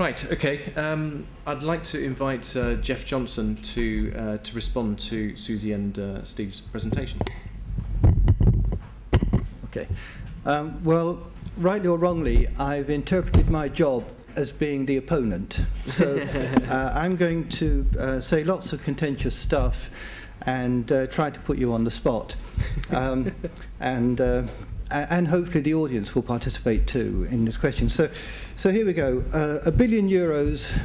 Right, okay. I'd like to invite Jeff Johnson to respond to Suzy and Steve's presentation. Okay. Well, rightly or wrongly, I've interpreted my job as being the opponent. So I'm going to say lots of contentious stuff and try to put you on the spot. And hopefully the audience will participate too in this question. So here we go. €1 billion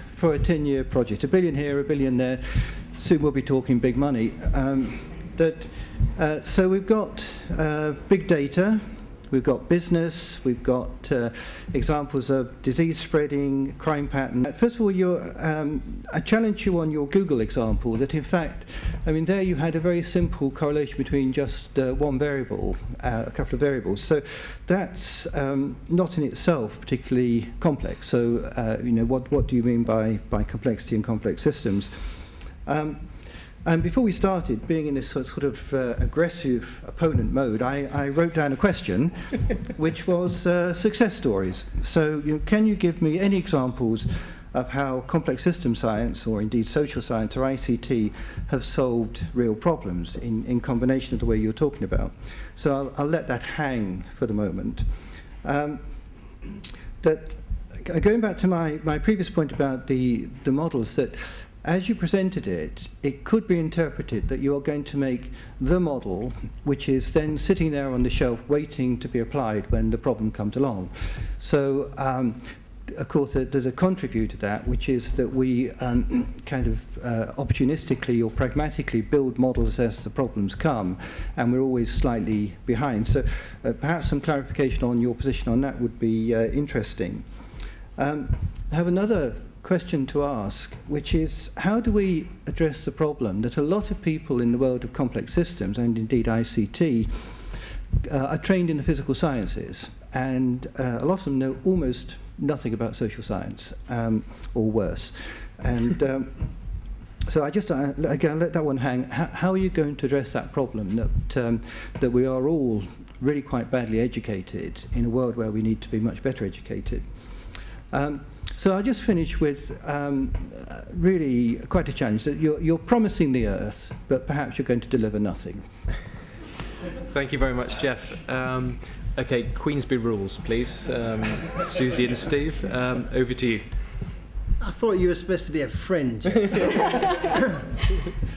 for a 10-year project. $1 billion here, $1 billion there. Soon we'll be talking big money. So we've got big data. We've got business, we've got examples of disease spreading, crime pattern. First of all, I challenge you on your Google example that in fact, I mean, there you had a very simple correlation between just one variable, a couple of variables. So that's not in itself particularly complex. So, you know, what do you mean by complexity in complex systems? And before we started, being in this sort of aggressive opponent mode, I wrote down a question, which was success stories. So can you give me any examples of how complex system science, or indeed social science or ICT, have solved real problems in combination of the way you're talking about? So I'll let that hang for the moment. Going back to my previous point about the models, that as you presented it, it could be interpreted that you are going to make the model, which is then sitting there on the shelf waiting to be applied when the problem comes along. So, of course, there's a contrary to that, which is that we kind of opportunistically or pragmatically build models as the problems come, and we're always slightly behind. So perhaps some clarification on your position on that would be interesting. I have another question to ask, which is how do we address the problem that a lot of people in the world of complex systems, and indeed ICT, are trained in the physical sciences, and a lot of them know almost nothing about social science, or worse. And so I just again let that one hang. How are you going to address that problem that we are all really quite badly educated in a world where we need to be much better educated? So I'll just finish with really quite a challenge, that you're promising the Earth, but perhaps you're going to deliver nothing. Thank you very much, Jeff. Okay, Queensberry rules, please. Suzy and Steve, over to you. I thought you were supposed to be a friend.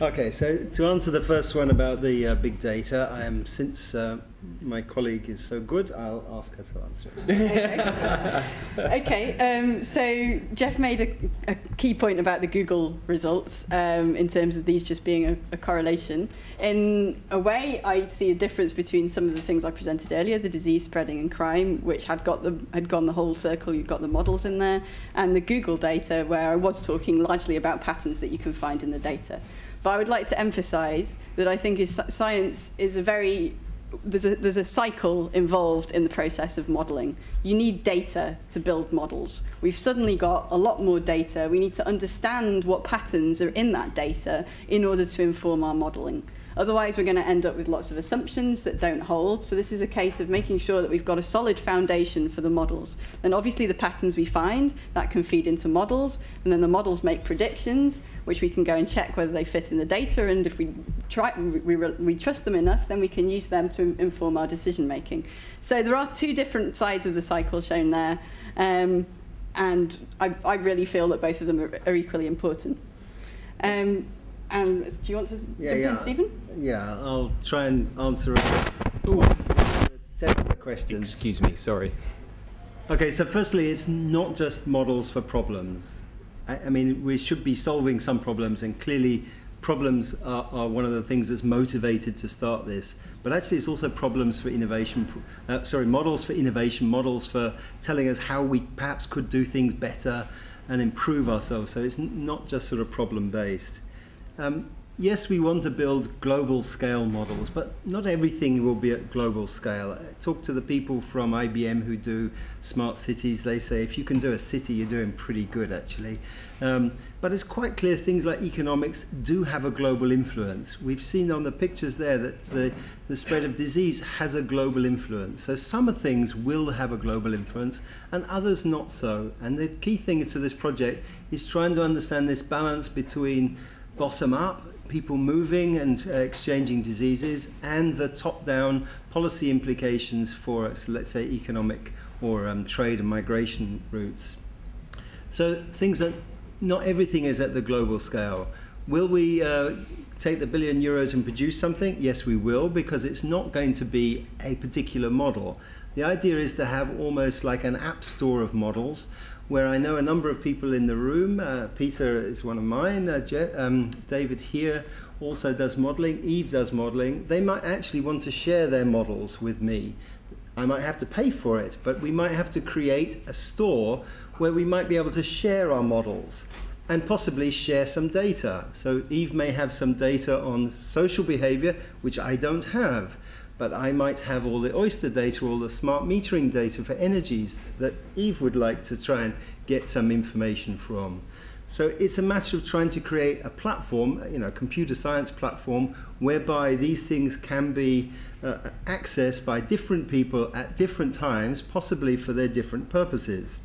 Okay, so to answer the first one about the big data, since my colleague is so good, I'll ask her to answer it. Okay, so Jeff made a key point about the Google results in terms of these just being a correlation. In a way, I see a difference between some of the things I presented earlier, the disease spreading and crime, which had gone the whole circle, you've got the models in there, and the Google data, where I was talking largely about patterns that you can find in the data. But I would like to emphasize that I think science is there's a cycle involved in the process of modeling. You need data to build models. We've suddenly got a lot more data. We need to understand what patterns are in that data in order to inform our modeling. Otherwise, we're going to end up with lots of assumptions that don't hold. So this is a case of making sure that we've got a solid foundation for the models. And obviously, the patterns we find, that can feed into models. And then the models make predictions, which we can go and check whether they fit in the data. And if we trust them enough, then we can use them to inform our decision making. So there are two different sides of the cycle shown there. And I really feel that both of them are equally important. And do you want to jump in, Stephen? Yeah, I'll try and answer the questions. Excuse me, sorry. Okay, so firstly, it's not just models for problems. I mean, we should be solving some problems, and clearly problems are one of the things that's motivated to start this. But actually, it's also problems for innovation, models for innovation, models for telling us how we perhaps could do things better and improve ourselves. So it's not just sort of problem-based. yes, we want to build global scale models, but not everything will be at global scale. I talk to the people from IBM who do smart cities. They say if you can do a city, you're doing pretty good, actually. But it's quite clear things like economics do have a global influence. We've seen on the pictures there that the spread of disease has a global influence. So some things will have a global influence and others not so. And the key thing to this project is trying to understand this balance between bottom up, people moving and exchanging diseases, and the top-down policy implications for, let's say, economic or trade and migration routes. So things that not everything is at the global scale. Will we take the €1 billion and produce something? Yes, we will, because it's not going to be a particular model. The idea is to have almost like an app store of models, where I know a number of people in the room. Peter is one of mine. David here also does modeling. Eve does modeling. They might actually want to share their models with me. I might have to pay for it, but we might have to create a store where we might be able to share our models and possibly share some data. So Eve may have some data on social behavior, which I don't have, but I might have all the Oyster data, all the smart metering data for energies that Eve would like to try and get some information from. So it's a matter of trying to create a platform, a computer science platform, whereby these things can be accessed by different people at different times, possibly for their different purposes.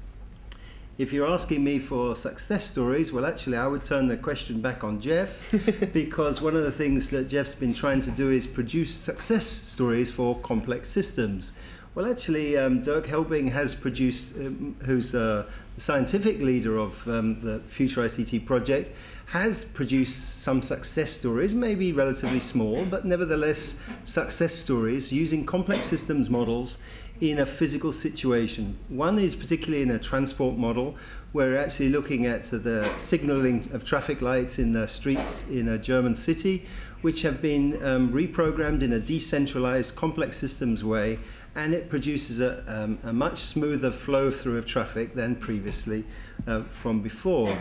If you're asking me for success stories, well, actually, I would turn the question back on Jeff, because one of the things that Jeff's been trying to do is produce success stories for complex systems. Well, actually, Dirk Helbing has produced, who's the scientific leader of the FuturICT project, has produced some success stories, maybe relatively small, but nevertheless success stories using complex systems models in a physical situation. One is particularly in a transport model, where we're actually looking at the signaling of traffic lights in the streets in a German city, which have been reprogrammed in a decentralized complex systems way, and it produces a much smoother flow through of traffic than previously from before.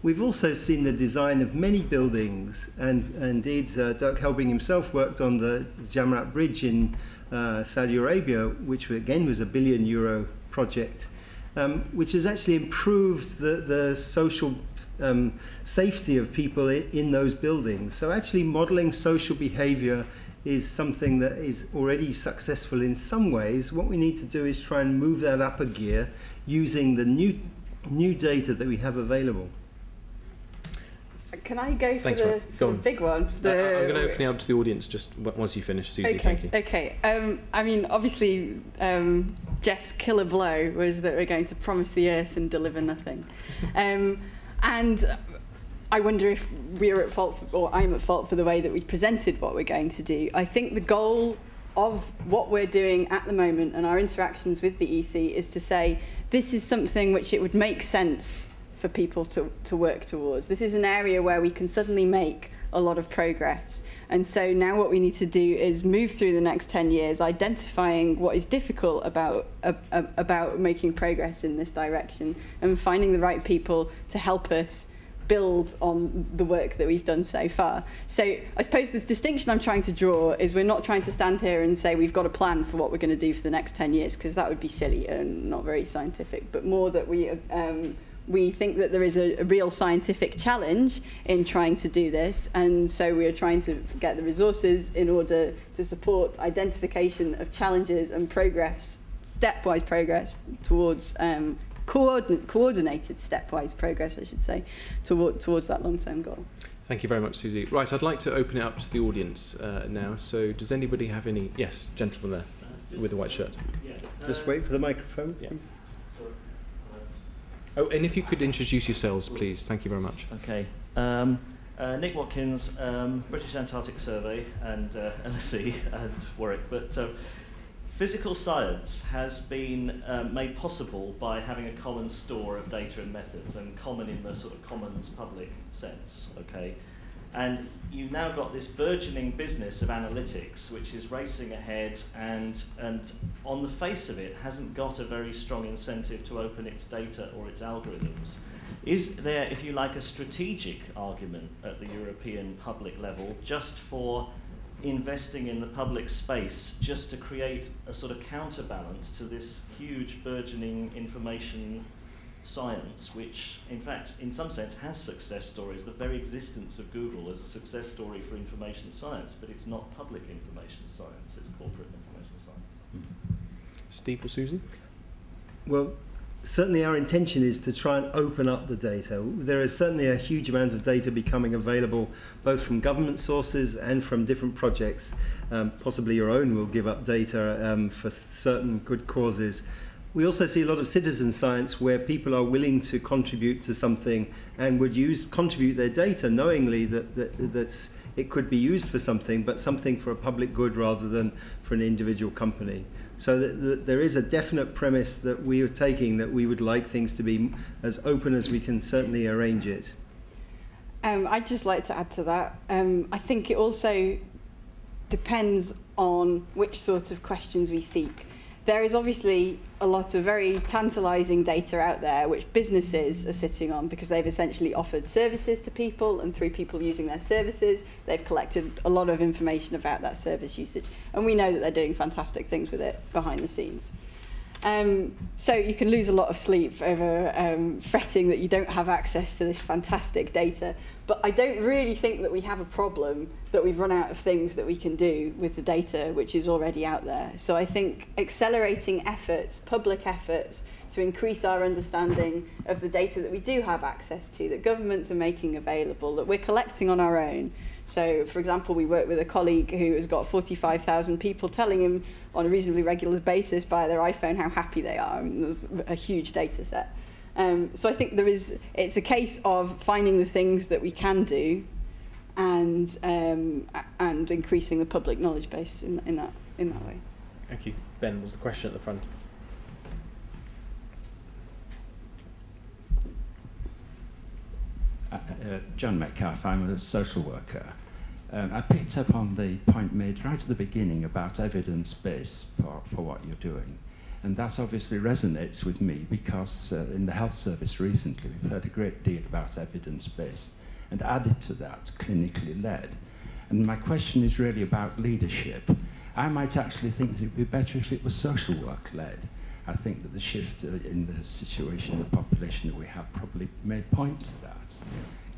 We've also seen the design of many buildings, and indeed Dirk Helbing himself worked on the Jamrat Bridge in Saudi Arabia, which again was a €1 billion project, which has actually improved the social safety of people in those buildings. So actually modeling social behavior is something that is already successful in some ways. What we need to do is try and move that up a gear using the new data that we have available. Can I go for the big one? I'm going to open it up to the audience just once you finish, Suzy. Okay, thank you. Okay. I mean, obviously, Jeff's killer blow was that we're going to promise the Earth and deliver nothing. And I wonder if we're at fault, or I'm at fault for the way that we presented what we're going to do. I think the goal of what we're doing at the moment and our interactions with the EC is to say, this is something which it would make sense for people to work towards. This is an area where we can suddenly make a lot of progress. And so now what we need to do is move through the next 10 years, identifying what is difficult about making progress in this direction and finding the right people to help us build on the work that we've done so far. So I suppose the distinction I'm trying to draw is we're not trying to stand here and say we've got a plan for what we're going to do for the next 10 years, because that would be silly and not very scientific, but more that we think that there is a real scientific challenge in trying to do this, and so we are trying to get the resources in order to support identification of challenges and progress, stepwise progress towards coordinated stepwise progress, I should say, towards that long-term goal. Thank you very much, Suzy. Right, I'd like to open it up to the audience now. So does anybody have any? Yes, gentleman there with the white shirt. Just wait for the microphone, please. Oh, and if you could introduce yourselves, please. Thank you very much. Okay. Nick Watkins, British Antarctic Survey and LSE and Warwick. But physical science has been made possible by having a common store of data and methods, and common in the sort of commons public sense. Okay. And you've now got this burgeoning business of analytics, which is racing ahead and on the face of it hasn't got a very strong incentive to open its data or its algorithms. Is there, if you like, a strategic argument at the European public level just for investing in the public space just to create a sort of counterbalance to this huge burgeoning information science, which in fact in some sense has success stories? The very existence of Google is a success story for information science, but it's not public information science, it's corporate information science. Steve or Suzy? Well, certainly our intention is to try and open up the data. There is certainly a huge amount of data becoming available both from government sources and from different projects. Possibly your own will give up data for certain good causes. We also see a lot of citizen science where people are willing to contribute to something and would contribute their data knowingly that it could be used for something, but something for a public good rather than for an individual company. So there is a definite premise that we are taking, that we would like things to be as open as we can certainly arrange it. I'd just like to add to that. I think it also depends on which sort of questions we seek. There is obviously a lot of very tantalizing data out there which businesses are sitting on because they've essentially offered services to people, and through people using their services, they've collected a lot of information about that service usage. And we know that they're doing fantastic things with it behind the scenes. So you can lose a lot of sleep over fretting that you don't have access to this fantastic data. But I don't really think that we have a problem that we've run out of things that we can do with the data which is already out there. So I think accelerating efforts, public efforts, to increase our understanding of the data that we do have access to, that governments are making available, that we're collecting on our own. So, for example, we work with a colleague who has got 45,000 people telling him on a reasonably regular basis via their iPhone how happy they are. I mean, there's a huge data set. So I think it's a case of finding the things that we can do and increasing the public knowledge base in that way. Thank you. Ben, was the question at the front? John Metcalf, I'm a social worker. I picked up on the point made right at the beginning about evidence-based for what you're doing. And that obviously resonates with me because in the health service recently we've heard a great deal about evidence-based and added to that clinically led. And my question is really about leadership. I might actually think that it would be better if it was social work led. I think that the shift in the situation of the population that we have probably may point to that.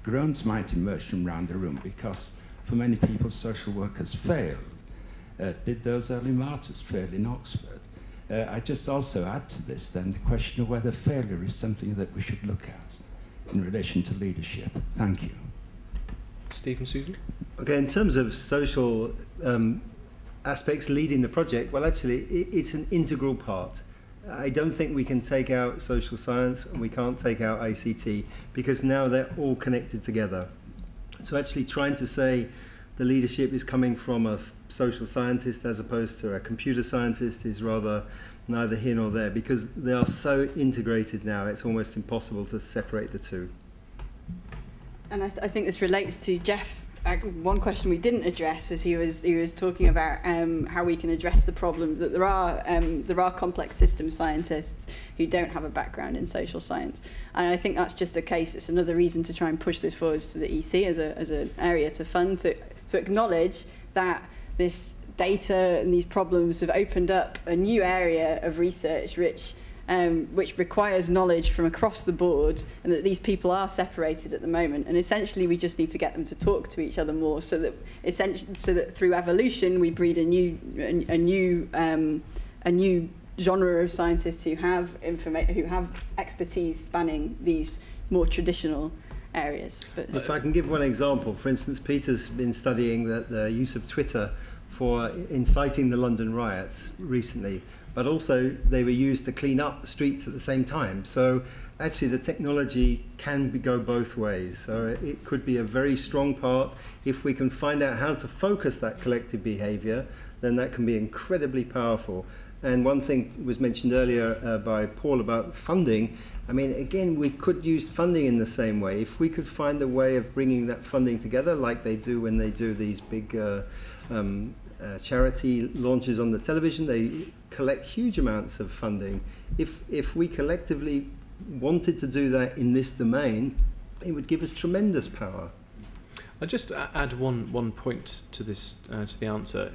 Groans might emerge from around the room because for many people social workers failed. Did those early martyrs fail in Oxford? I just also add to this then the question of whether failure is something that we should look at in relation to leadership. Thank you. Steve and Suzy? Okay, in terms of social aspects leading the project, well, actually, it's an integral part. I don't think we can take out social science and we can't take out ICT because now they're all connected together. So actually trying to say the leadership is coming from a social scientist as opposed to a computer scientist is rather neither here nor there because they are so integrated now, it's almost impossible to separate the two. And I think this relates to Jeff. One question we didn't address was he was talking about how we can address the problems that there are complex system scientists who don't have a background in social science, and I think that's just a case. It's another reason to try and push this forward to the EC as an area to fund to acknowledge that this data and these problems have opened up a new area of research which requires knowledge from across the board, and that these people are separated at the moment. And essentially, we just need to get them to talk to each other more, so that through evolution we breed a new genre of scientists who have expertise spanning these more traditional areas. But if I can give one example, for instance, Peter's been studying the use of Twitter for inciting the London riots recently. But also they were used to clean up the streets at the same time. So actually the technology can go both ways. So it could be a very strong part if we can find out how to focus that collective behavior, then that can be incredibly powerful. And one thing was mentioned earlier by Paul about funding. I mean, again, we could use funding in the same way. If we could find a way of bringing that funding together, like they do when they do these big charity launches on the television, they collect huge amounts of funding. If we collectively wanted to do that in this domain, it would give us tremendous power. I'll just add one point to this to the answer.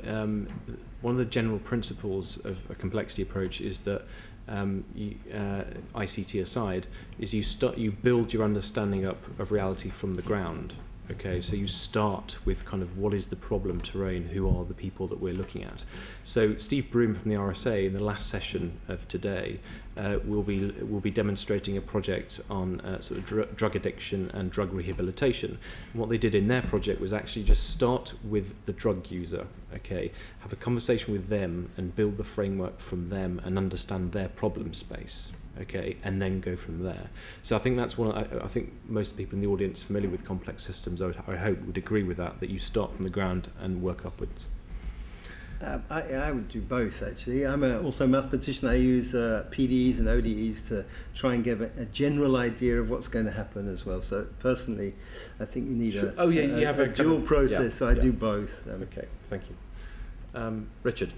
One of the general principles of a complexity approach is that ICT aside, is you build your understanding up of reality from the ground. Okay, so you start with kind of what is the problem terrain, who are the people that we're looking at. So Steve Broom from the RSA in the last session of today will be demonstrating a project on sort of drug addiction and drug rehabilitation. And what they did in their project was actually just start with the drug user, okay, have a conversation with them and build the framework from them and understand their problem space. Okay, and then go from there. So I think that's one. I think most people in the audience familiar with complex systems, I hope, would agree with that. That you start from the ground and work upwards. I would do both, actually. I'm also a mathematician. I use PDEs and ODEs to try and give a general idea of what's going to happen as well. So personally, I think you need you have a dual process. Yeah, so I do both. Okay, thank you, Richard.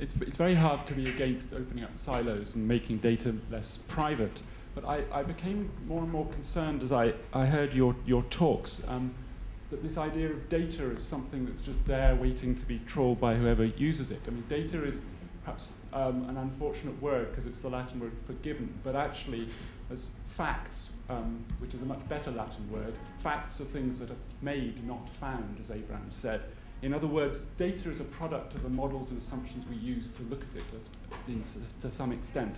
It's very hard to be against opening up silos and making data less private, but I became more and more concerned as I heard your talks that this idea of data is something that's just there waiting to be trawled by whoever uses it. I mean, data is perhaps an unfortunate word because it's the Latin word for given, but actually as facts, which is a much better Latin word, facts are things that are made, not found, as Abraham said. In other words, data is a product of the models and assumptions we use to look at it to some extent.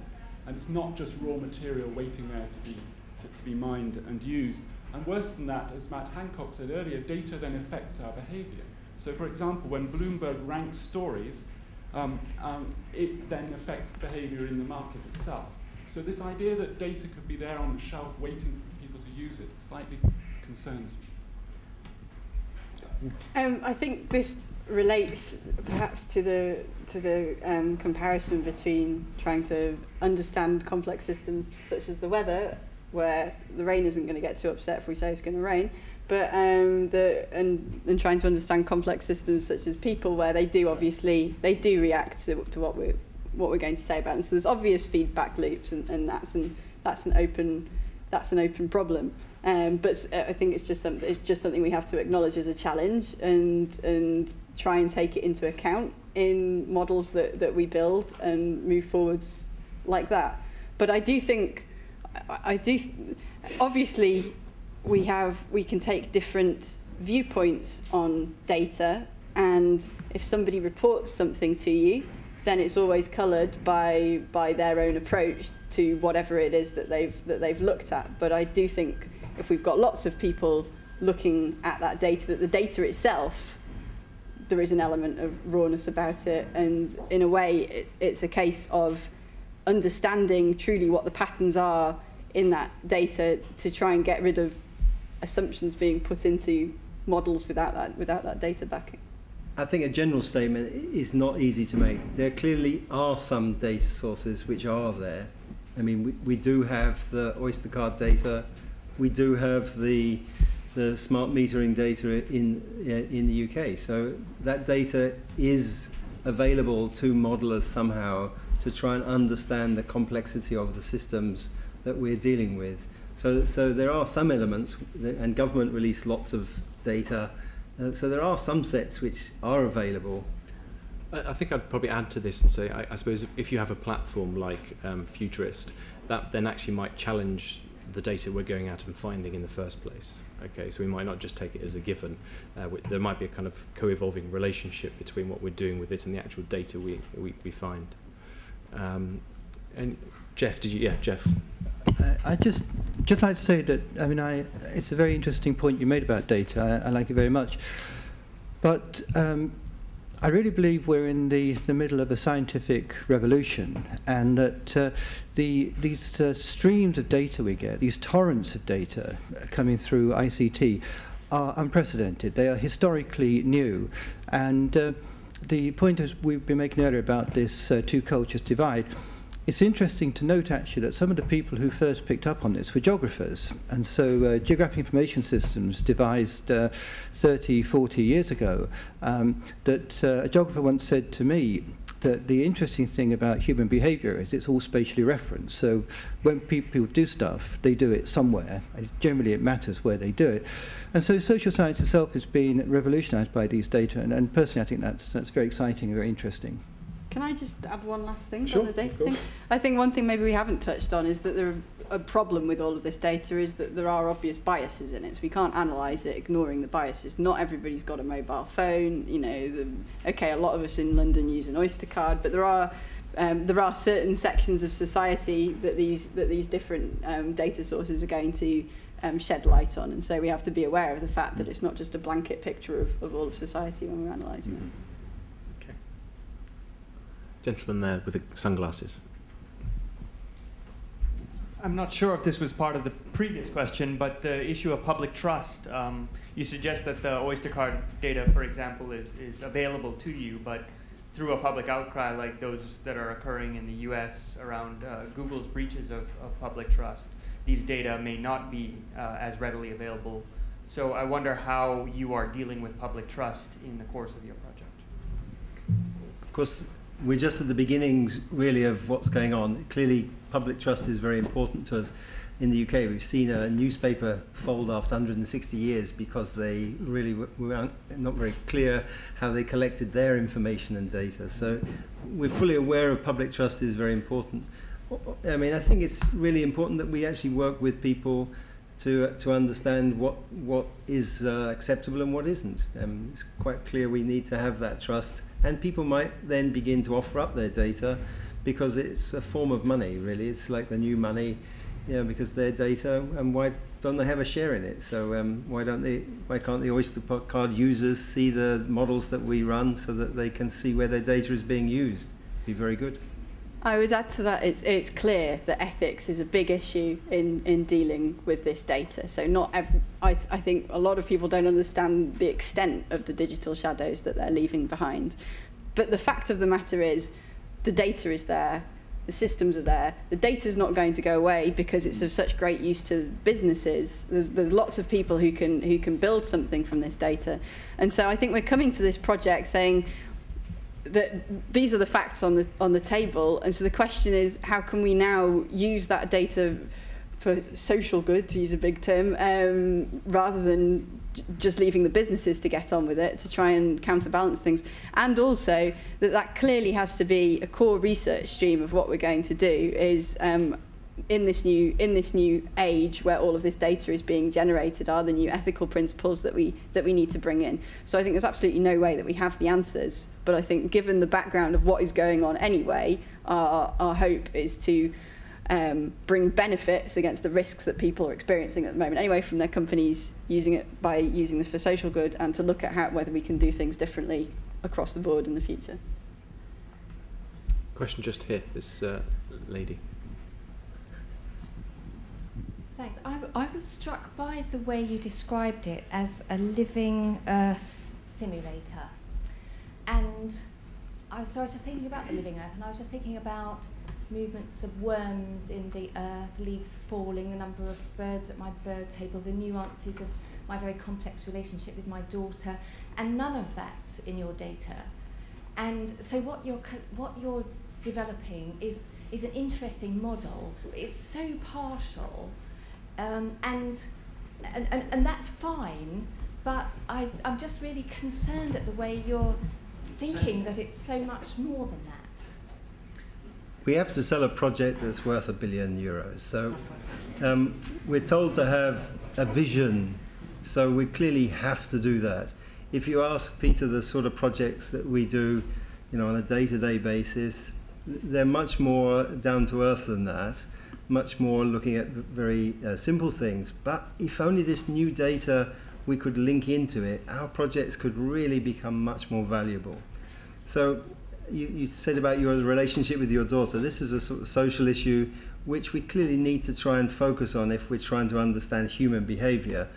And it's not just raw material waiting there to be mined and used. And worse than that, as Matt Hancock said earlier, data then affects our behavior. So for example, when Bloomberg ranks stories, it then affects behavior in the market itself. So this idea that data could be there on the shelf waiting for people to use it slightly concerns me. I think this relates perhaps to the comparison between trying to understand complex systems such as the weather, where the rain isn't going to get too upset if we say it's going to rain, but and trying to understand complex systems such as people, where they do react to what we're going to say about them. So there's obvious feedback loops, and that's an open problem. But I think it's just something we have to acknowledge as a challenge and try and take it into account in models that we build and move forwards like that. But obviously we can take different viewpoints on data, and if somebody reports something to you, then it's always coloured by their own approach to whatever it is that they've looked at. But I do think if we've got lots of people looking at that data, that the data itself, there is an element of rawness about it, and in a way it's a case of understanding truly what the patterns are in that data to try and get rid of assumptions being put into models without that data backing. I think a general statement is not easy to make. There clearly are some data sources which are there. I mean, we do have the Oyster card data. We do have the smart metering data in the UK. So that data is available to modelers somehow to try and understand the complexity of the systems that we're dealing with. So there are some elements, and government release lots of data. So there are some sets which are available. I think I'd probably add to this and say, I suppose if you have a platform like FuturICT, that then actually might challenge the data we're going out and finding in the first place. Okay, so we might not just take it as a given. There might be a kind of co-evolving relationship between what we're doing with it and the actual data we find. And Jeff, Jeff? I'd just like to say that, I mean, it's a very interesting point you made about data. I like it very much. But I really believe we're in the middle of a scientific revolution, and that these streams of data we get, these torrents of data coming through ICT, are unprecedented. They are historically new. And the point as we've been making earlier about this two cultures divide, it's interesting to note actually that some of the people who first picked up on this were geographers. And so geographic information systems devised 30, 40 years ago, that a geographer once said to me that the interesting thing about human behavior is it's all spatially referenced. So when people do stuff, they do it somewhere. And generally it matters where they do it. And so social science itself has been revolutionized by these data. And personally, I think that's very exciting and very interesting. Can I just add one last thing Sure, on the data of course. thing? I think one thing maybe we haven't touched on is that a problem with all of this data is that there are obvious biases in it. So we can't analyse it ignoring the biases. Not everybody's got a mobile phone. You know, okay, a lot of us in London use an Oyster card, but there are certain sections of society that these different data sources are going to shed light on, and so we have to be aware of the fact that it's not just a blanket picture of all of society when we're analysing it. Gentleman there with the sunglasses. I'm not sure if this was part of the previous question, but the issue of public trust. You suggest that the Oyster card data, for example, is available to you, but through a public outcry like those that are occurring in the US around Google's breaches of public trust, these data may not be as readily available. So I wonder how you are dealing with public trust in the course of your project. Of course, we're just at the beginnings, really, of what's going on. Clearly, public trust is very important to us. In the UK, we've seen a newspaper fold after 160 years because they really were not very clear how they collected their information and data. So we're fully aware of public trust is very important. I mean, I think it's really important that we actually work with people to understand what is acceptable and what isn't. It's quite clear we need to have that trust, and people might then begin to offer up their data because it's a form of money, really. It's like the new money, you know, because their data, and why don't they have a share in it? So why can't the Oyster card users see the models that we run so that they can see where their data is being used? It'd be very good. I would add to that, it's clear that ethics is a big issue in dealing with this data. So I think a lot of people don't understand the extent of the digital shadows that they're leaving behind. But the fact of the matter is, the data is there, the systems are there, the data is not going to go away because it's of such great use to businesses. There's lots of people who can build something from this data. And so I think we're coming to this project saying, that these are the facts on the table, and so the question is, how can we now use that data for social good, to use a big term, rather than just leaving the businesses to get on with it, to try and counterbalance things. And also that clearly has to be a core research stream of what we're going to do, is in this new age where all of this data is being generated, are the new ethical principles that we need to bring in. So I think there's absolutely no way that we have the answers, but I think given the background of what is going on anyway, our hope is to bring benefits against the risks that people are experiencing at the moment anyway from their companies using it, by using this for social good, and to look at whether we can do things differently across the board in the future. Question just here, this lady. Thanks. I was struck by the way you described it as a living Earth simulator. And I was just thinking about the living Earth, and I was just thinking about movements of worms in the earth, leaves falling, the number of birds at my bird table, the nuances of my very complex relationship with my daughter, and none of that's in your data. And so what you're developing is an interesting model. It's so partial. And that's fine, but I'm just really concerned at the way you're thinking that it's so much more than that. We have to sell a project that's worth €1 billion. So we're told to have a vision, so we clearly have to do that. If you ask Peter the sort of projects that we do, you know, on a day-to-day basis, they're much more down to earth than that. Much more looking at very simple things. But if only this new data we could link into it, our projects could really become much more valuable. So you said about your relationship with your daughter. This is a sort of social issue which we clearly need to try and focus on if we're trying to understand human behavior.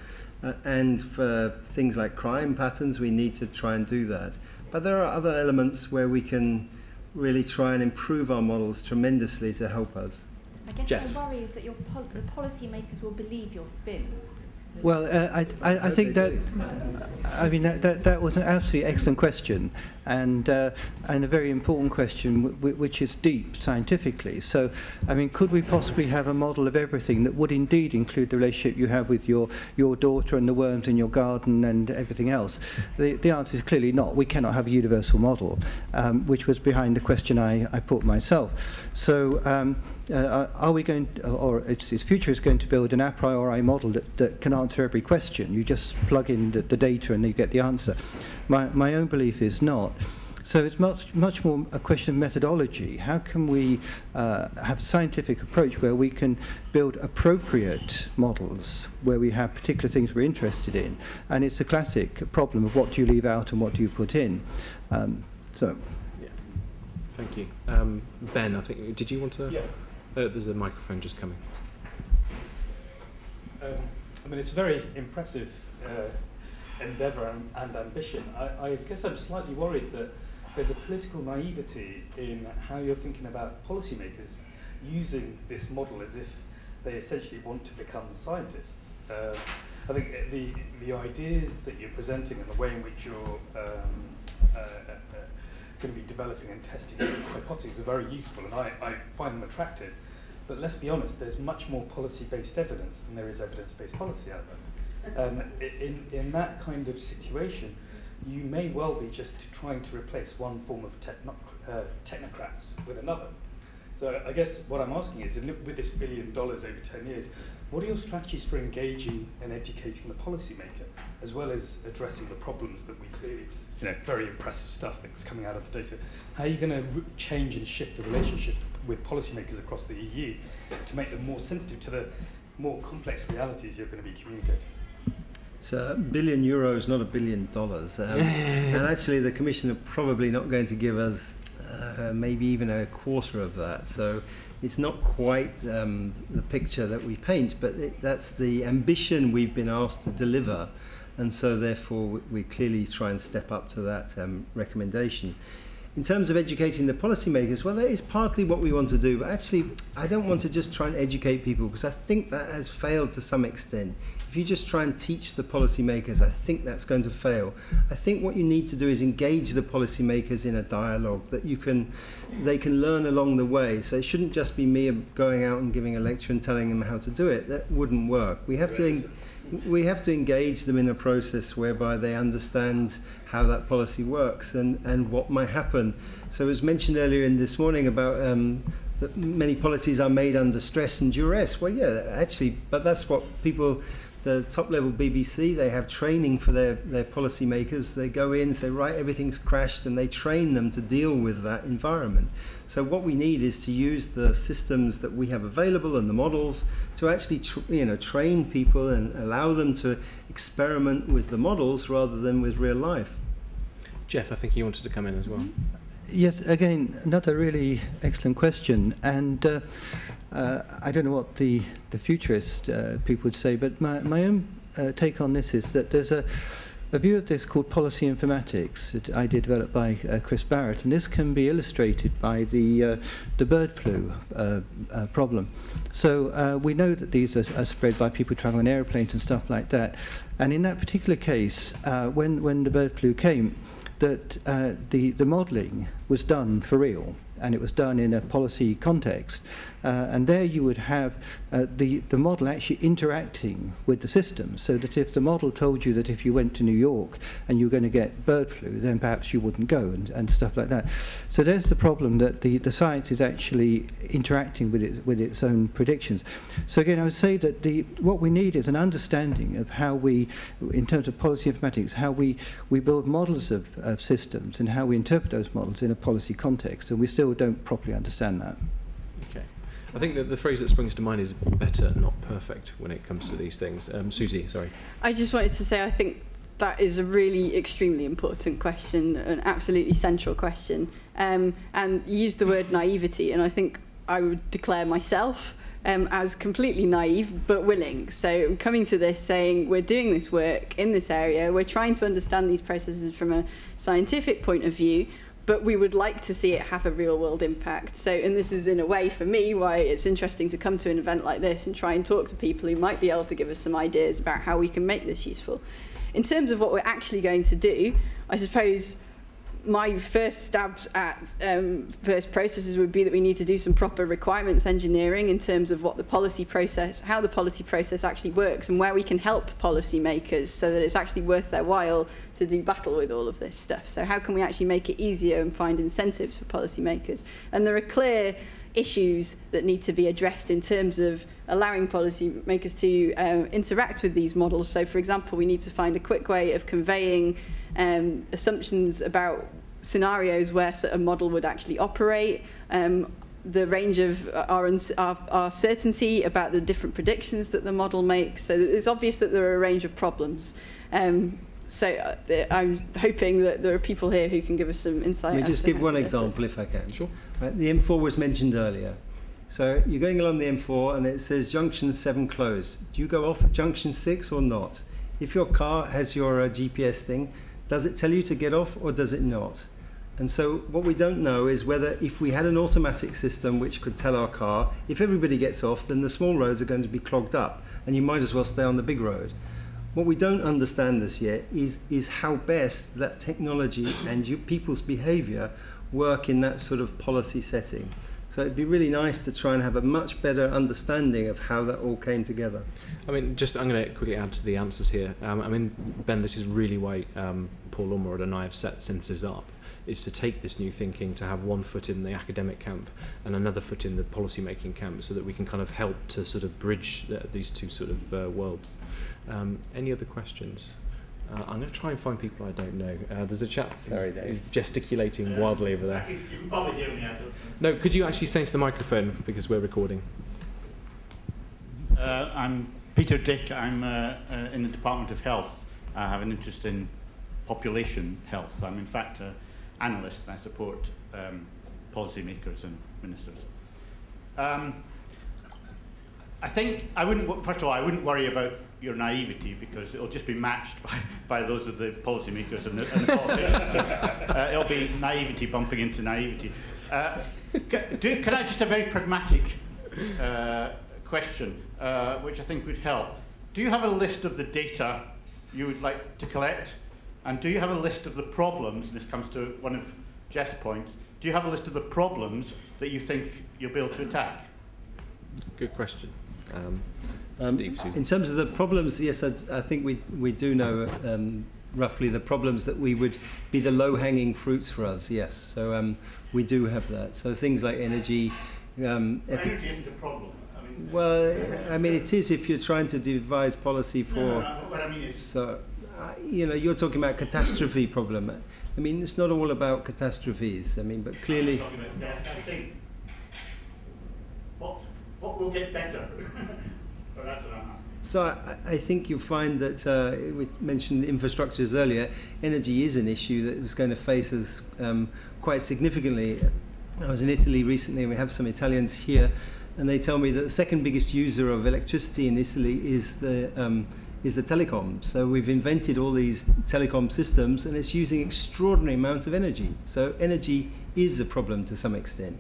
And for things like crime patterns, we need to try and do that. But there are other elements where we can really try and improve our models tremendously to help us. I guess Jeff. my worry is that the policymakers will believe your spin. Well, I think that that was an absolutely excellent question, and a very important question, which is deep scientifically. So, I mean, could we possibly have a model of everything that would indeed include the relationship you have with your daughter and the worms in your garden and everything else? The answer is clearly not. We cannot have a universal model, which was behind the question I put myself. So. Are we going to, or its future is going to build an a priori model that can answer every question? You just plug in the data and you get the answer. My own belief is not. So it's much more a question of methodology. How can we have a scientific approach where we can build appropriate models, where we have particular things we're interested in? And it's a classic problem of what do you leave out and what do you put in. So. Yeah. Thank you. Ben, I think, did you want to? Yeah. There's a microphone just coming. I mean, it's a very impressive endeavour and ambition. I guess I'm slightly worried that there's a political naivety in how you're thinking about policymakers using this model as if they essentially want to become scientists. I think the ideas that you're presenting and the way in which you're going to be developing and testing hypotheses are very useful, and I find them attractive. But let's be honest, there's much more policy-based evidence than there is evidence-based policy out there. In that kind of situation, you may well be just trying to replace one form of technocrats with another. So I guess what I'm asking is, with this $1 billion over 10 years, what are your strategies for engaging and educating the policymaker, as well as addressing the problems that we clearly, very impressive stuff that's coming out of the data? How are you going to change and shift the relationship with policymakers across the EU to make them more sensitive to the more complex realities you're going to be communicating? It's €1 billion, not $1 billion. And actually the Commission are probably not going to give us maybe even a quarter of that. So it's not quite the picture that we paint, but that's the ambition we've been asked to deliver. And so therefore we clearly try and step up to that recommendation. In terms of educating the policymakers, well, that is partly what we want to do, but actually I don't want to just try and educate people, because I think that has failed to some extent. If you just try and teach the policymakers, I think that's going to fail. I think what you need to do is engage the policymakers in a dialogue that they can learn along the way. So it shouldn't just be me going out and giving a lecture and telling them how to do it. That wouldn't work. We have to engage them in a process whereby they understand how that policy works and what might happen. So it was mentioned earlier in this morning about that many policies are made under stress and duress. Well, yeah, actually, but that's what the top level BBC, they have training for their policymakers. They go in and say, right, everything's crashed, and they train them to deal with that environment. So what we need is to use the systems that we have available and the models to actually train people and allow them to experiment with the models rather than with real life. Jeff, I think you wanted to come in as well. Yes, again, another really excellent question. And I don't know what the futurist people would say, but my own take on this is that there's a view of this called policy informatics, that idea developed by Chris Barrett, and this can be illustrated by the bird flu problem. So we know that these are spread by people traveling on airplanes and stuff like that. And in that particular case, when the bird flu came, that the modelling was done for real, and it was done in a policy context. And there you would have the model actually interacting with the system, so that if the model told you that if you went to New York and you were going to get bird flu, then perhaps you wouldn't go, and stuff like that. So there's the problem, that the science is actually interacting with its own predictions. So again, I would say that what we need is an understanding of how we, in terms of policy informatics, how we build models of systems and how we interpret those models in a policy context, and we still don't properly understand that. Okay. I think that the phrase that springs to mind is better, not perfect, when it comes to these things. Suzy, sorry. I just wanted to say I think that is a really extremely important question, an absolutely central question. And you used the word naivety, and I think I would declare myself as completely naive but willing. So I'm coming to this saying we're doing this work in this area, we're trying to understand these processes from a scientific point of view, but we would like to see it have a real world impact. So, and this is in a way for me why it's interesting to come to an event like this and try and talk to people who might be able to give us some ideas about how we can make this useful. In terms of what we're actually going to do, I suppose my first stabs at first processes would be that we need to do some proper requirements engineering in terms of what the policy process, how the policy process actually works, and where we can help policymakers so that it's actually worth their while to do battle with all of this stuff. So how can we actually make it easier and find incentives for policymakers? And there are clear issues that need to be addressed in terms of allowing policymakers to interact with these models. So, for example, we need to find a quick way of conveying assumptions about scenarios where a model would actually operate, the range of our certainty about the different predictions that the model makes. So it's obvious that there are a range of problems. So I'm hoping that there are people here who can give us some insight. Let me just give one example, if I can. Sure. Right, the M4 was mentioned earlier. So you're going along the M4 and it says junction 7 closed. Do you go off at junction 6 or not? If your car has your GPS thing, does it tell you to get off or does it not? And so what we don't know is whether if we had an automatic system which could tell our car, if everybody gets off, then the small roads are going to be clogged up and you might as well stay on the big road. What we don't understand as yet is how best that technology and people's behavior work in that sort of policy setting. So it'd be really nice to try and have a much better understanding of how that all came together. I mean, I'm going to quickly add to the answers here. I mean, Ben, this is really why Paul Ormerod and I have set Synthesis up, is to take this new thinking, to have one foot in the academic camp and another foot in the policy-making camp, so that we can kind of help to sort of bridge these two sort of worlds. Any other questions? I'm going to try and find people I don't know. There's a chap who's gesticulating wildly over there. You can probably hear me. No, could you actually say into the microphone, because we're recording? I'm Peter Dick. I'm in the Department of Health. I have an interest in population health. I'm in fact an analyst and I support policymakers and ministers. I think I wouldn't, first of all, I wouldn't worry about your naivety because it'll just be matched by those of the policymakers and the politicians. It'll be naivety bumping into naivety. Can I just a very pragmatic question, which I think would help. Do you have a list of the data you would like to collect? And do you have a list of the problems, and this comes to one of Jeff's points, do you have a list of the problems that you think you'll be able to attack? Good question. Steve, Suzy. In terms of the problems, yes, I think we do know roughly the problems that we would be the low-hanging fruits for us, yes. So we do have that. So things like energy. Energy isn't a problem. Well, I mean, it is if you're trying to devise policy for... No, what I mean is... So, you know, you're talking about catastrophe problem. I mean, it's not all about catastrophes. I mean, but clearly... I think what will get better? But that's what I'm asking. So I think you'll find that, we mentioned infrastructures earlier, energy is an issue that was going to face us quite significantly. I was in Italy recently and we have some Italians here and they tell me that the second biggest user of electricity in Italy is the telecom. So we've invented all these telecom systems and it's using extraordinary amount of energy. So energy is a problem to some extent.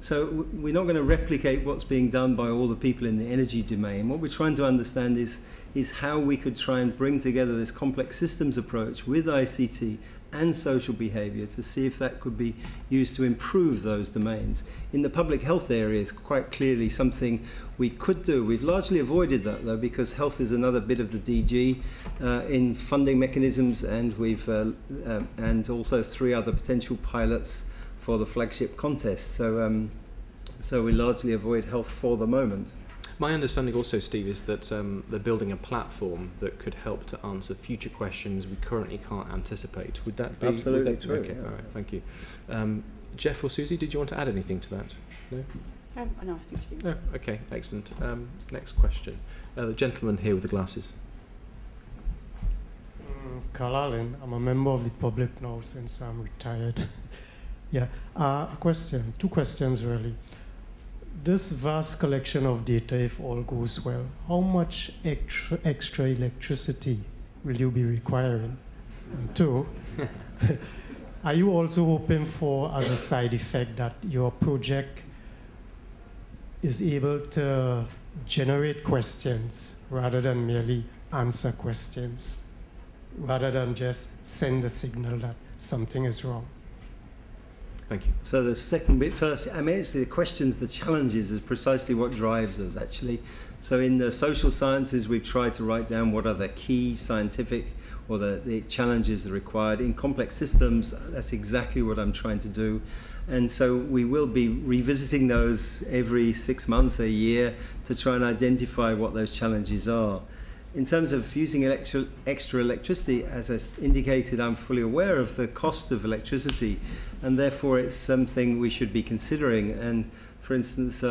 So we're not going to replicate what's being done by all the people in the energy domain. What we're trying to understand is how we could try and bring together this complex systems approach with ICT and social behavior to see if that could be used to improve those domains. In the public health area is quite clearly something we could do. We've largely avoided that though because health is another bit of the DG in funding mechanisms and we've and also 3 other potential pilots for the flagship contest. So so we largely avoid health for the moment. My understanding also, Steve, is that they're building a platform that could help to answer future questions we currently can't anticipate. Would that be... Absolutely true. Okay, Yeah. all right, thank you. Jeff or Suzy, did you want to add anything to that? No? No, I think Steve. No? Okay, excellent. Next question. The gentleman here with the glasses. Carl Allen, I'm a member of the public now since I'm retired. Yeah, a question, 2 questions really. this vast collection of data, if all goes well, how much extra electricity will you be requiring? And two, are you also hoping for, as a side effect, that your project is able to generate questions rather than merely answer questions, rather than just send a signal that something is wrong? Thank you. So the second bit first, I mean, it's the questions, the challenges is precisely what drives us, actually. So in the social sciences, we've tried to write down what are the key scientific or the challenges that are required. In complex systems, that's exactly what I'm trying to do. And so we will be revisiting those every 6 months, a year, to try and identify what those challenges are. In terms of using extra electricity, as I indicated, I'm fully aware of the cost of electricity, and therefore it's something we should be considering. And for instance,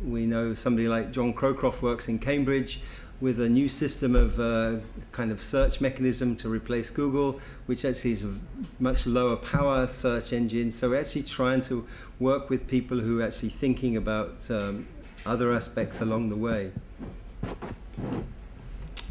we know somebody like John Crowcroft works in Cambridge with a new system of kind of search mechanism to replace Google, which actually is a much lower power search engine. So we're actually trying to work with people who are actually thinking about other aspects along the way.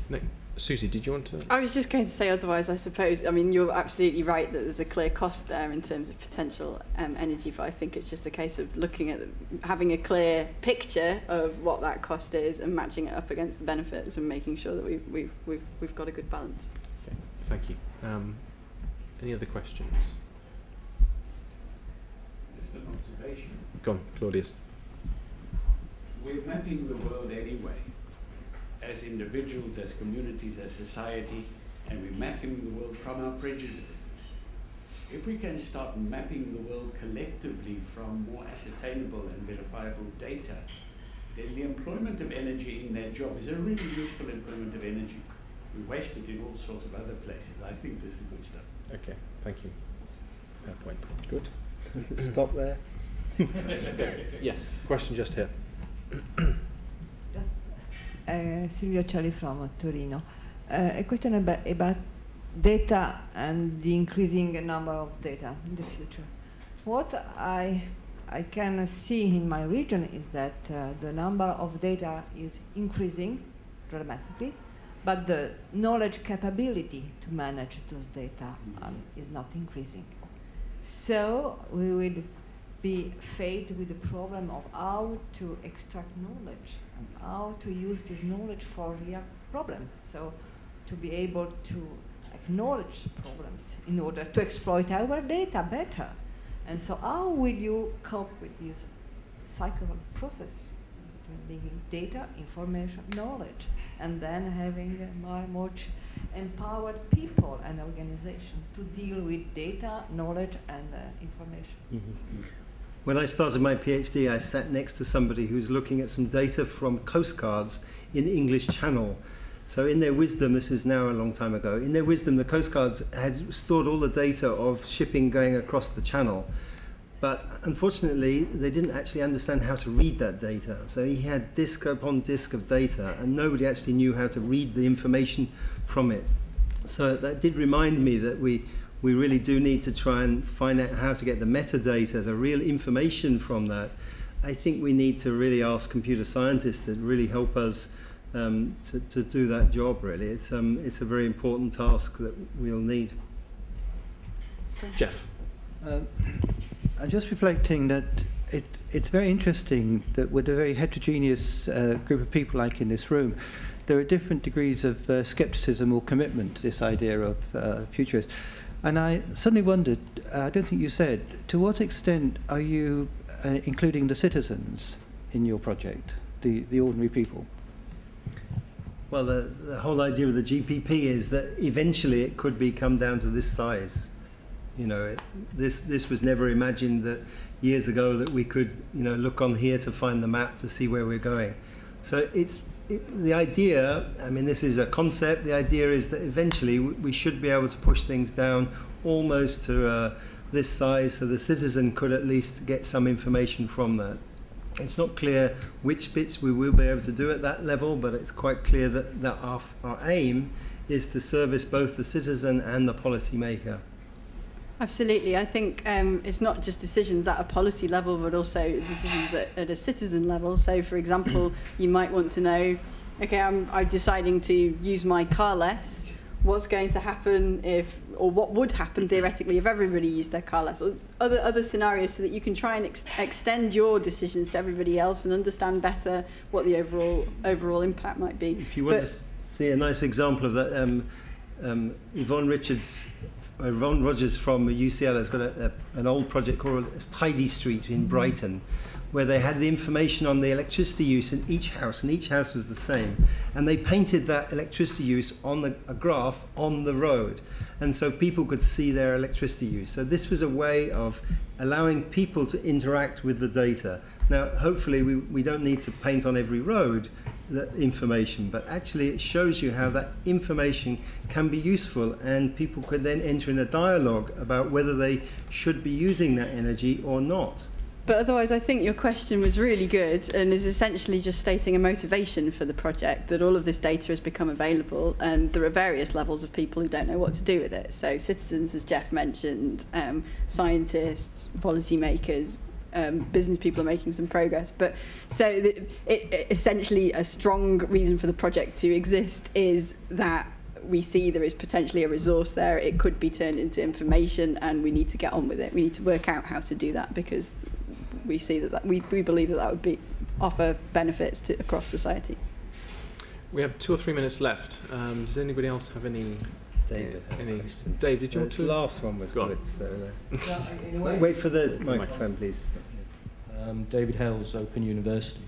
Nick, Suzy, did you want to? I was just going to say otherwise, I suppose. I mean, you're absolutely right that there's a clear cost there in terms of potential energy, but I think it's just a case of looking at, having a clear picture of what that cost is and matching it up against the benefits and making sure that we've got a good balance. Okay, thank you. Any other questions? Just an observation. Go on, Claudius. We're mapping the world anyway, as individuals, as communities, as society, and we're mapping the world from our prejudices. If we can start mapping the world collectively from more ascertainable and verifiable data, then the employment of energy in that job is a really useful employment of energy. We waste it in all sorts of other places. I think this is good stuff. Okay, thank you. Fair point. Good. Stop there. Yes, question just here. Silvia Ciali from Torino. A question about data and the increasing number of data in the future. What I can see in my region is that the number of data is increasing dramatically, but the knowledge capability to manage those data is not increasing. So we will be faced with the problem of how to extract knowledge and how to use this knowledge for real problems. So to be able to acknowledge problems in order to exploit our data better. And so how will you cope with this cyclical process between bringing data, information, knowledge, and then having more empowered people and organizations to deal with data, knowledge, and information? Mm-hmm. When I started my PhD, I sat next to somebody who was looking at some data from Coast Guards in the English Channel. So in their wisdom, this is now a long time ago, in their wisdom, the Coast Guards had stored all the data of shipping going across the channel. But unfortunately, they didn't actually understand how to read that data. So he had disk upon disk of data, and nobody actually knew how to read the information from it. So that did remind me that we really do need to try and find out how to get the metadata, the real information from that. I think we need to really ask computer scientists to really help us to do that job, really. It's a very important task that we'll need. Jeff. I'm just reflecting that it's very interesting that with a very heterogeneous group of people like in this room, there are different degrees of skepticism or commitment to this idea of futurism. And I suddenly wondered, I don't think you said, to what extent are you including the citizens in your project, the ordinary people? Well, the whole idea of the GPP is that eventually it could come down to this size. You know, this was never imagined that years ago that we could, you know, look on here to find the map to see where we're going. So the idea, I mean, this is a concept. The idea is that eventually we should be able to push things down almost to this size, so the citizen could at least get some information from that. It's not clear which bits we will be able to do at that level, but it's quite clear that our aim is to service both the citizen and the policymaker. Absolutely. I think it's not just decisions at a policy level, but also decisions at a citizen level. So, for example, you might want to know, okay, I'm deciding to use my car less. What's going to happen if, or what would happen theoretically if everybody used their car less? Or other scenarios, so that you can try and extend your decisions to everybody else and understand better what the overall impact might be. If you want to see a nice example of that, Yvonne Rogers from UCL has got an old project called Tidy Street in Brighton, where they had the information on the electricity use in each house, and each house was the same. And they painted that electricity use on a graph on the road. And so people could see their electricity use. So this was a way of allowing people to interact with the data. Now, hopefully, we don't need to paint on every road that information, but actually it shows you how that information can be useful, and people could then enter in a dialogue about whether they should be using that energy or not. But otherwise, I think your question was really good and is essentially just stating a motivation for the project, that all of this data has become available and there are various levels of people who don't know what to do with it. So citizens, as Jeff mentioned, scientists, policymakers, business people are making some progress. But so essentially a strong reason for the project to exist is that we see there is potentially a resource there. It could be turned into information, and we need to get on with it. We need to work out how to do that, because we see that we believe that would offer benefits across society. We have 2 or 3 minutes left. Does anybody else have any? David, Dave, did you want to? The last one was good. So, wait for the microphone, please. David Hales, Open University.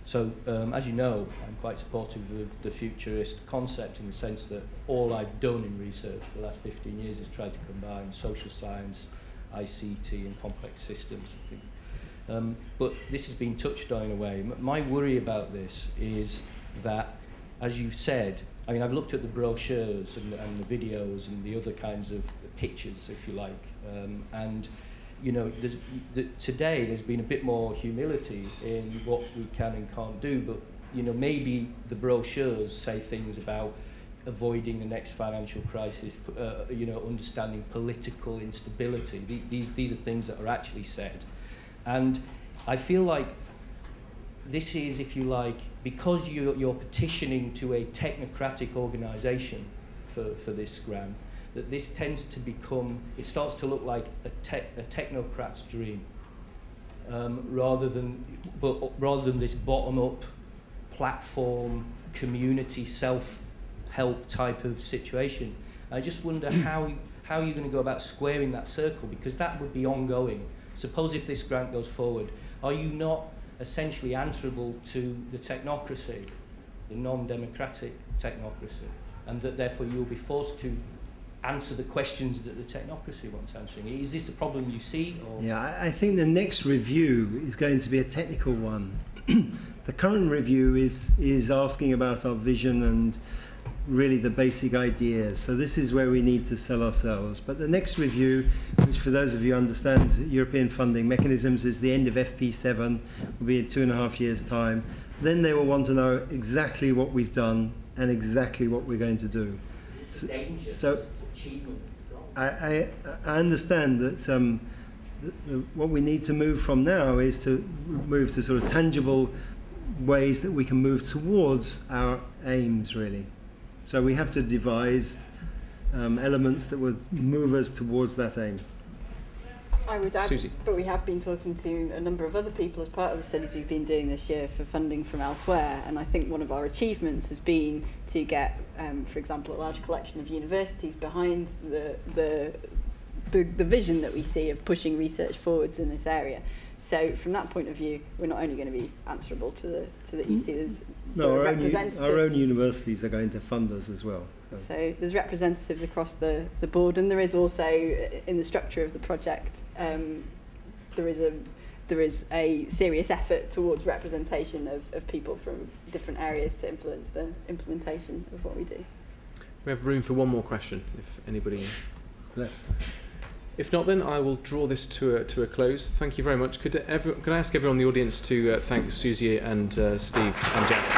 So, as you know, I'm quite supportive of the futurist concept, in the sense that all I've done in research for the last 15 years is try to combine social science, ICT and complex systems, I think. But this has been touched on in a way. My worry about this is that, as you've said, I mean, I've looked at the brochures and the videos and the other kinds of pictures, if you like, and you know, today there's been a bit more humility in what we can and can't do, but you know, maybe the brochures say things about avoiding the next financial crisis, you know, understanding political instability. These are things that are actually said. And I feel like this is, if you like, because you're petitioning to a technocratic organisation for this grant, that this tends to become, it starts to look like a technocrat's dream, rather than this bottom-up platform, community, self-help type of situation. I just wonder how you're going to go about squaring that circle, because that would be ongoing. Suppose if this grant goes forward, are you not essentially answerable to the technocracy, the non-democratic technocracy, and that therefore you'll be forced to answer the questions that the technocracy wants answering? Is this a problem you see? Or? Yeah, I think the next review is going to be a technical one. The current review is asking about our vision and really the basic ideas. So this is where we need to sell ourselves. But the next review, which for those of you who understand European funding mechanisms, is the end of FP7, will be in 2.5 years' time. Then they will want to know exactly what we've done and exactly what we're going to do. So I understand that what we need to move from now is to move to sort of tangible ways that we can move towards our aims, really. So we have to devise elements that would move us towards that aim. I would add, Suzy. but we have been talking to a number of other people as part of the studies we've been doing this year for funding from elsewhere, and I think one of our achievements has been to get, for example, a large collection of universities behind the vision that we see of pushing research forwards in this area. So from that point of view, we're not only going to be answerable to the EC, our own universities are going to fund us as well. So there's representatives across the board, and there is also, in the structure of the project, there is a serious effort towards representation of people from different areas to influence the implementation of what we do. We have room for one more question, if anybody... Yes. If not, then I will draw this to a close. Thank you very much. Could I ask everyone in the audience to thank Suzy and Steve and Jeff?